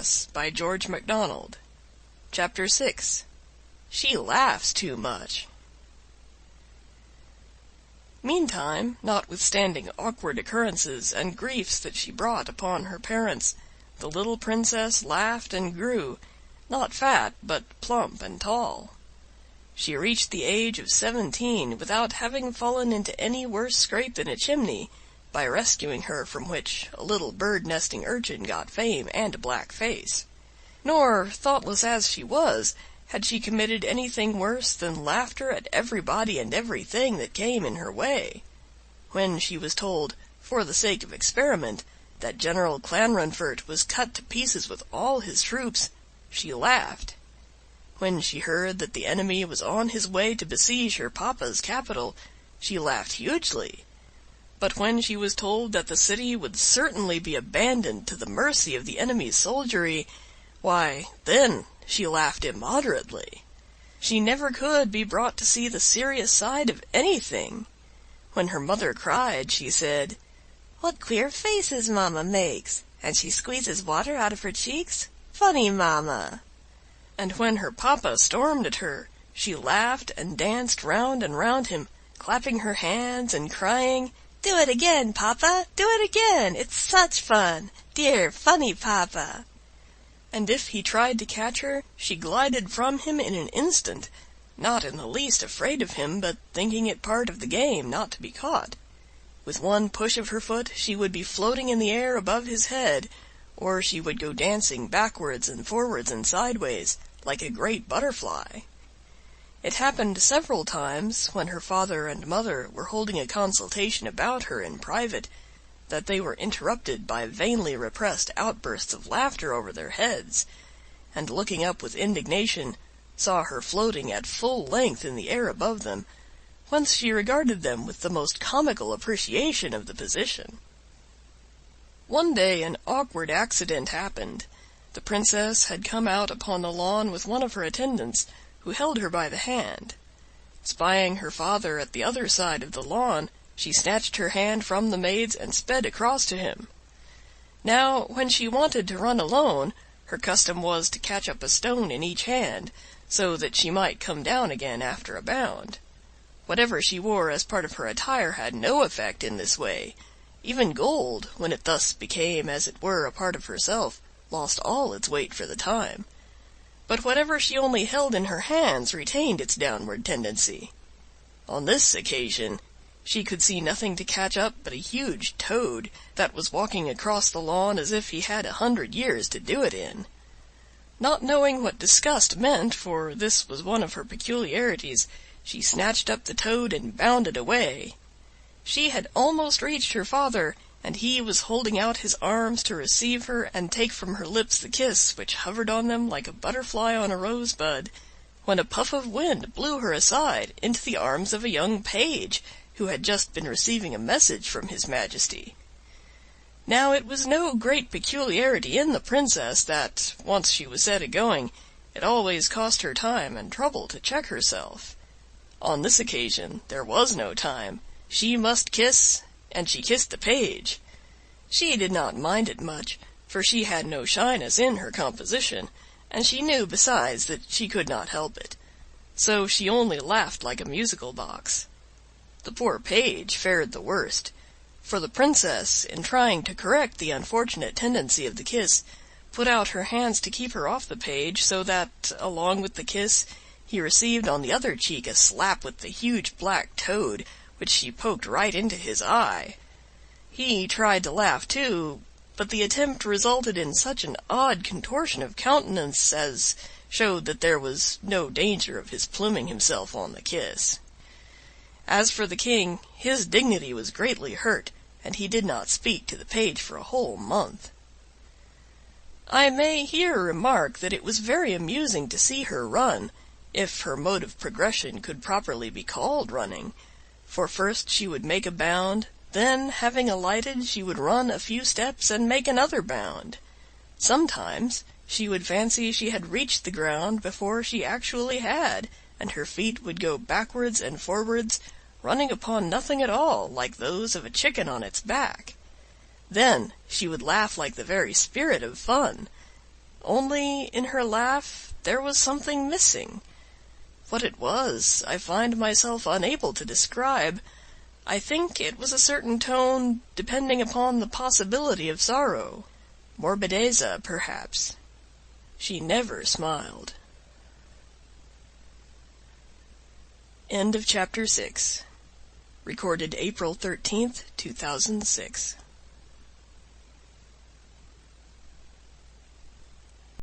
Princess by George Macdonald. Chapter 6. She Laughs Too Much. Meantime, notwithstanding awkward occurrences and griefs that she brought upon her parents, the little princess laughed and grew, not fat, but plump and tall. She reached the age of 17 without having fallen into any worse scrape than a chimney, by rescuing her from which a little bird-nesting urchin got fame and a black face. Nor, thoughtless as she was, had she committed anything worse than laughter at everybody and everything that came in her way. When she was told, for the sake of experiment, that General Clanrunfort was cut to pieces with all his troops, she laughed. When she heard that the enemy was on his way to besiege her papa's capital, she laughed hugely. But when she was told that the city would certainly be abandoned to the mercy of the enemy's soldiery, why, then she laughed immoderately. She never could be brought to see the serious side of anything. When her mother cried, she said, "What queer faces Mamma makes! And she squeezes water out of her cheeks? Funny Mamma!" And when her papa stormed at her, she laughed and danced round and round him, clapping her hands and crying, "Do it again, Papa! Do it again! It's such fun! Dear, funny Papa!" And if he tried to catch her, she glided from him in an instant, not in the least afraid of him, but thinking it part of the game not to be caught. With one push of her foot she would be floating in the air above his head, or she would go dancing backwards and forwards and sideways, like a great butterfly. It happened several times, when her father and mother were holding a consultation about her in private, that they were interrupted by vainly repressed outbursts of laughter over their heads, and looking up with indignation, saw her floating at full length in the air above them, whence she regarded them with the most comical appreciation of the position. One day an awkward accident happened. The princess had come out upon the lawn with one of her attendants, who held her by the hand. Spying her father at the other side of the lawn, she snatched her hand from the maid's and sped across to him. Now, when she wanted to run alone, her custom was to catch up a stone in each hand, so that she might come down again after a bound. Whatever she wore as part of her attire had no effect in this way. Even gold, when it thus became as it were a part of herself, lost all its weight for the time. But whatever she only held in her hands retained its downward tendency. On this occasion she could see nothing to catch up but a huge toad that was walking across the lawn as if he had 100 years to do it in. Not knowing what disgust meant, for this was one of her peculiarities, she snatched up the toad and bounded away. She had almost reached her father, and he was holding out his arms to receive her and take from her lips the kiss which hovered on them like a butterfly on a rosebud, when a puff of wind blew her aside into the arms of a young page, who had just been receiving a message from his Majesty. Now it was no great peculiarity in the princess that, once she was set a-going, it always cost her time and trouble to check herself. On this occasion there was no time. She must kiss, and she kissed the page. She did not mind it much, for she had no shyness in her composition, and she knew besides that she could not help it. So she only laughed like a musical box. The poor page fared the worst, for the princess, in trying to correct the unfortunate tendency of the kiss, put out her hands to keep her off the page, so that, along with the kiss, he received on the other cheek a slap with the huge black toad, which she poked right into his eye. He tried to laugh too, but the attempt resulted in such an odd contortion of countenance as showed that there was no danger of his pluming himself on the kiss. As for the king, his dignity was greatly hurt, and he did not speak to the page for a whole month. I may here remark that it was very amusing to see her run, if her mode of progression could properly be called running, for first she would make a bound, then, having alighted, she would run a few steps and make another bound. Sometimes she would fancy she had reached the ground before she actually had, and her feet would go backwards and forwards, running upon nothing at all, like those of a chicken on its back. Then she would laugh like the very spirit of fun. Only in her laugh there was something missing. What it was I find myself unable to describe. I think it was a certain tone depending upon the possibility of sorrow. Morbidezza, perhaps. She never smiled. End of chapter 6. Recorded April 13th, 2006.